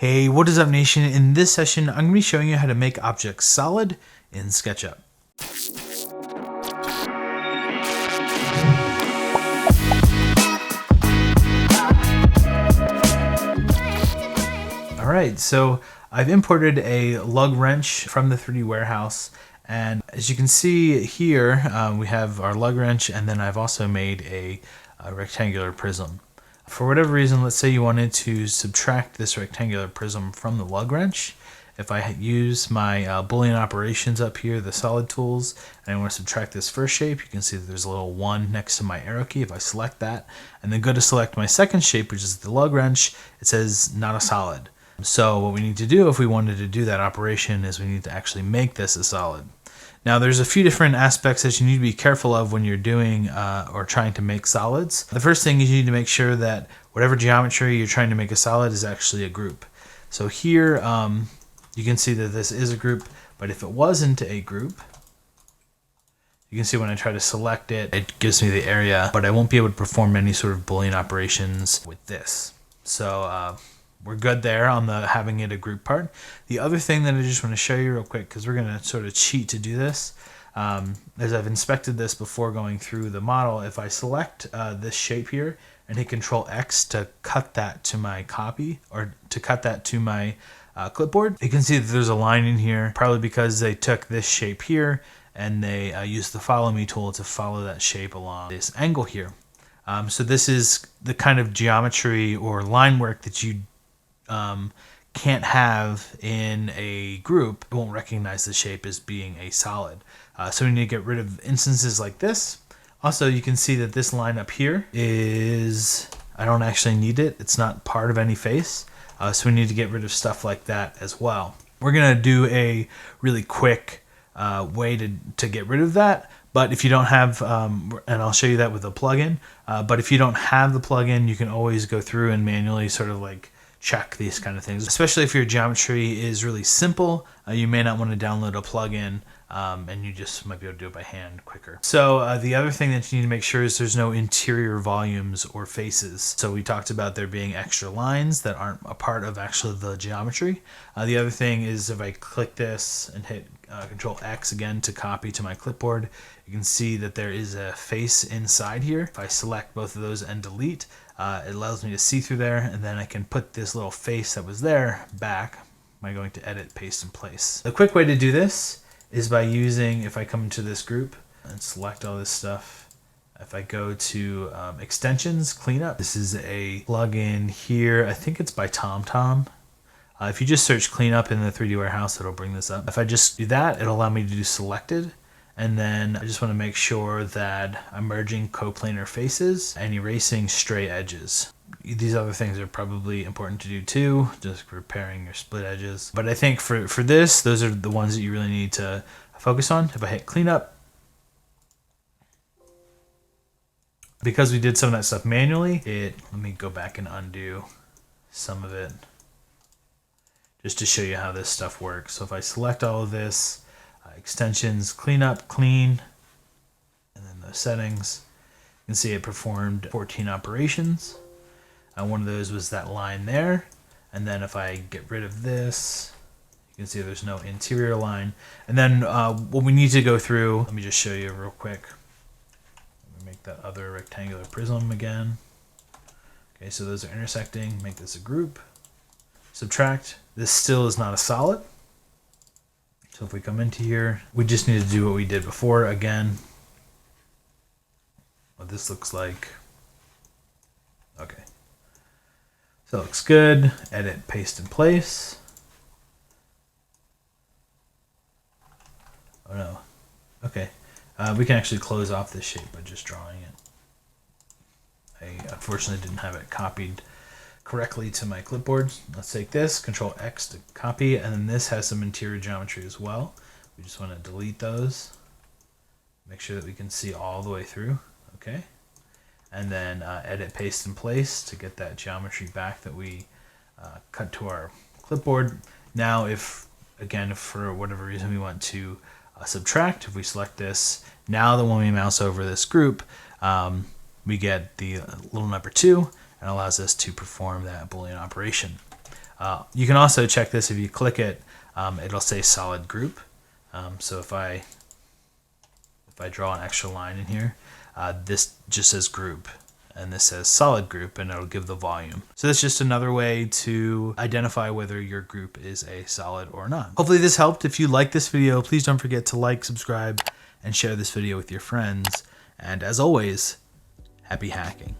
Hey, what is up, nation? In this session, I'm going to be showing you how to make objects solid in SketchUp. Alright, so I've imported a lug wrench from the 3D warehouse, and as you can see here, we have our lug wrench, and then I've also made a rectangular prism. For whatever reason, let's say you wanted to subtract this rectangular prism from the lug wrench. If I use my Boolean operations up here, the solid tools, and I want to subtract this first shape, you can see that there's a little 1 next to my arrow key. If I select that and then go to select my second shape, which is the lug wrench, it says not a solid. So what we need to do if we wanted to do that operation is we need to actually make this a solid. Now there's a few different aspects that you need to be careful of when you're doing or trying to make solids. The first thing is you need to make sure that whatever geometry you're trying to make a solid is actually a group. So here you can see that this is a group, but if it wasn't a group, you can see when I try to select it, it gives me the area, but I won't be able to perform any sort of Boolean operations with this. So we're good there on the having it a group part. The other thing that I just want to show you real quick, because we're going to sort of cheat to do this, as I've inspected this before going through the model, if I select this shape here and hit Control X to cut that to my copy, or to cut that to my clipboard, you can see that there's a line in here, probably because they took this shape here and they used the Follow Me tool to follow that shape along this angle here. So this is the kind of geometry or line work that you can't have in a group. It won't recognize the shape as being a solid. So we need to get rid of instances like this. Also, you can see that this line up here is, I don't actually need it. It's not part of any face. So we need to get rid of stuff like that as well. We're going to do a really quick way to get rid of that. But if you don't have, and I'll show you that with a plugin, but if you don't have the plugin, you can always go through and manually sort of like check these kind of things. Especially if your geometry is really simple, you may not want to download a plugin, and you just might be able to do it by hand quicker. So the other thing that you need to make sure is there's no interior volumes or faces. So we talked about there being extra lines that aren't a part of actually the geometry. The other thing is if I click this and hit Control X again to copy to my clipboard, you can see that there is a face inside here. If I select both of those and delete, it allows me to see through there, and then I can put this little face that was there back by going to Edit, Paste, and Place. The quick way to do this is by using, if I come into this group and select all this stuff, if I go to Extensions, Cleanup, this is a plugin here. I think it's by TomTom. If you just search Cleanup in the 3D warehouse, it'll bring this up. If I just do that, it'll allow me to do Selected. And then I just want to make sure that I'm merging coplanar faces and erasing stray edges. These other things are probably important to do too, just repairing your split edges. But I think for this, those are the ones that you really need to focus on. If I hit Cleanup, because we did some of that stuff manually, let me go back and undo some of it just to show you how this stuff works. So if I select all of this, extensions, cleanup, clean, and then the settings, you can see it performed 14 operations. One of those was that line there. And then if I get rid of this, you can see there's no interior line. And then what we need to go through, let me just show you real quick. Let me make that other rectangular prism again. Okay, so those are intersecting, make this a group. Subtract, this still is not a solid. So if we come into here, we just need to do what we did before again. What this looks like. Okay. So it looks good. Edit, paste, and place. Oh no. Okay. We can actually close off this shape by just drawing it. I unfortunately didn't have it copied correctly to my clipboard. Let's take this, Control X to copy, and then this has some interior geometry as well. We just want to delete those. Make sure that we can see all the way through. Okay. And then Edit, Paste, and Place to get that geometry back that we cut to our clipboard. Now if for whatever reason we want to subtract, if we select this, now that when we mouse over this group, we get the little number 2, and allows us to perform that Boolean operation. You can also check this if you click it, it'll say solid group. So if I draw an extra line in here, this just says group, and this says solid group, and it'll give the volume. So that's just another way to identify whether your group is a solid or not. Hopefully this helped. If you like this video, please don't forget to like, subscribe, and share this video with your friends. And as always, happy hacking.